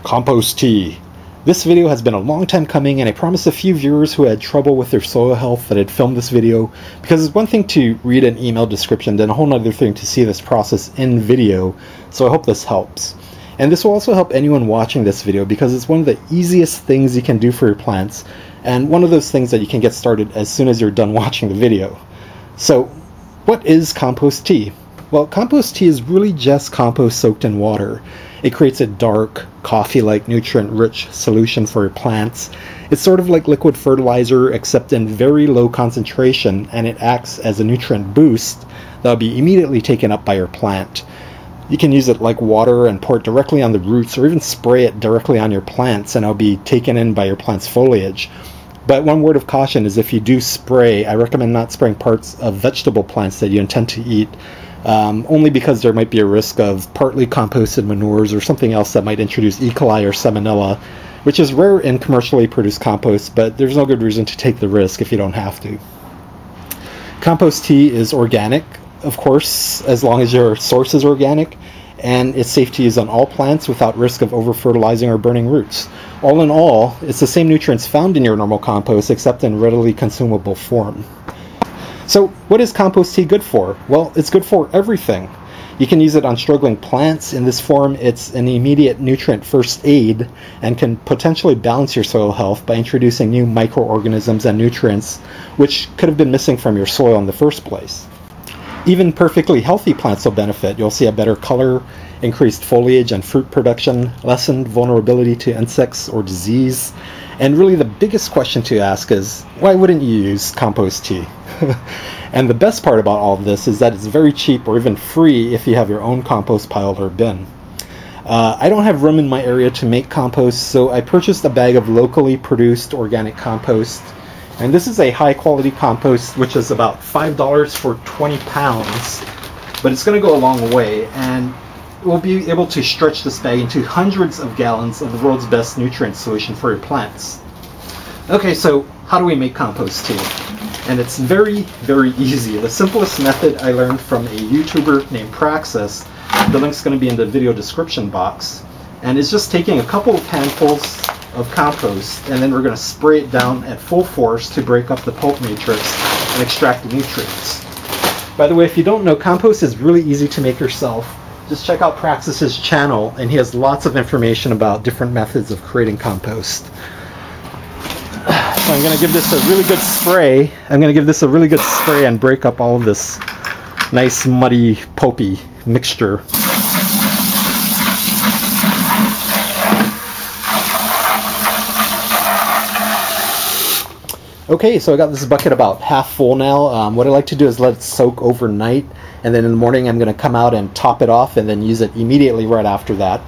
Compost tea. This video has been a long time coming, and I promised a few viewers who had trouble with their soil health that I'd film this video, because it's one thing to read an email description, then a whole other thing to see this process in video, so I hope this helps. And this will also help anyone watching this video, because it's one of the easiest things you can do for your plants, and one of those things that you can get started as soon as you're done watching the video. So, what is compost tea? Well, compost tea is really just compost soaked in water. It creates a dark, coffee-like, nutrient-rich solution for your plants. It's sort of like liquid fertilizer, except in very low concentration, and it acts as a nutrient boost that will be immediately taken up by your plant. You can use it like water and pour it directly on the roots, or even spray it directly on your plants, and it'll be taken in by your plant's foliage. But one word of caution is, if you do spray, I recommend not spraying parts of vegetable plants that you intend to eat, only because there might be a risk of partly composted manures or something else that might introduce E. coli or salmonella, which is rare in commercially produced compost, but there's no good reason to take the risk if you don't have to. Compost tea is organic, of course, as long as your source is organic, and it's safe to use on all plants without risk of over-fertilizing or burning roots. All in all, it's the same nutrients found in your normal compost, except in readily consumable form. So, what is compost tea good for? Well, it's good for everything. You can use it on struggling plants. In this form, it's an immediate nutrient first aid and can potentially balance your soil health by introducing new microorganisms and nutrients which could have been missing from your soil in the first place. Even perfectly healthy plants will benefit. You'll see a better color, increased foliage and fruit production, lessened vulnerability to insects or disease. And really the biggest question to ask is, why wouldn't you use compost tea? And the best part about all of this is that it's very cheap or even free if you have your own compost pile or bin. I don't have room in my area to make compost, so I purchased a bag of locally produced organic compost. And this is a high quality compost, which is about $5 for 20 pounds, but it's going to go a long way, and we'll be able to stretch this bag into hundreds of gallons of the world's best nutrient solution for your plants. Okay, so how do we make compost tea? And it's very, very easy. The simplest method I learned from a YouTuber named Praxis. The link's going to be in the video description box. And it's just taking a couple of handfuls of compost, and then we're going to spray it down at full force to break up the pulp matrix and extract the nutrients. By the way, if you don't know, compost is really easy to make yourself. Just check out Praxis's channel, and he has lots of information about different methods of creating compost. So I'm going to give this a really good spray. And break up all of this nice, muddy, pulpy mixture. Okay, so I got this bucket about half full now. What I like to do is let it soak overnight, and then in the morning I'm going to come out and top it off and then use it immediately right after that.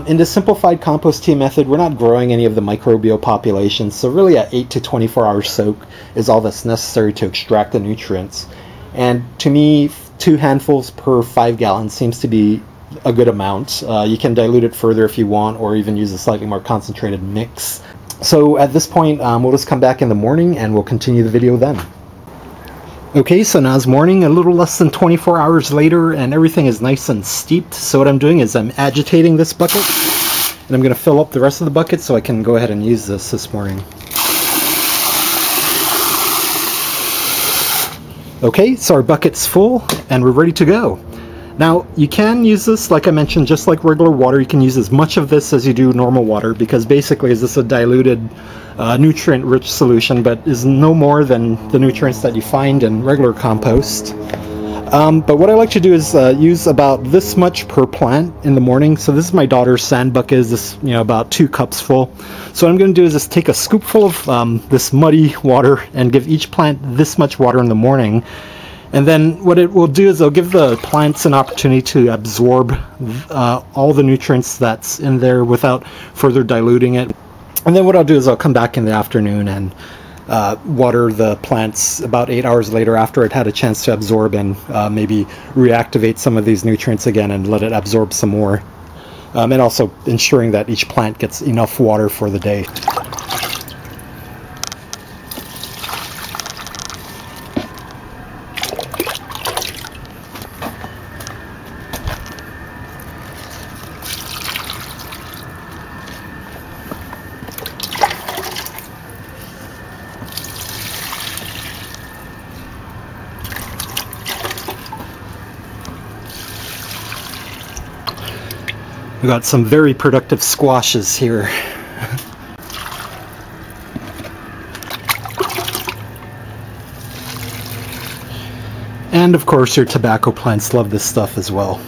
In the simplified compost tea method, we're not growing any of the microbial populations, so really an 8 to 24 hour soak is all that's necessary to extract the nutrients. And to me, 2 handfuls per 5 gallons seems to be a good amount. You can dilute it further if you want, or even use a slightly more concentrated mix. So at this point, we'll just come back in the morning and we'll continue the video then. Okay, so now it's morning, a little less than 24 hours later, and everything is nice and steeped. So what I'm doing is I'm agitating this bucket, and I'm going to fill up the rest of the bucket so I can go ahead and use this morning. Okay, so our bucket's full, and we're ready to go. Now, you can use this, like I mentioned, just like regular water. You can use as much of this as you do normal water, because basically is this a diluted, nutrient-rich solution, but is no more than the nutrients that you find in regular compost. But what I like to do is use about this much per plant in the morning. So this is my daughter's sand bucket, is this, about 2 cups full. So what I'm going to do is just take a scoopful of this muddy water and give each plant this much water in the morning. And then what it will do is it'll give the plants an opportunity to absorb all the nutrients that's in there without further diluting it. And then what I'll do is I'll come back in the afternoon and water the plants about 8 hours later after it had a chance to absorb, and maybe reactivate some of these nutrients again and let it absorb some more. And also ensuring that each plant gets enough water for the day. We got some very productive squashes here. And of course your tobacco plants love this stuff as well.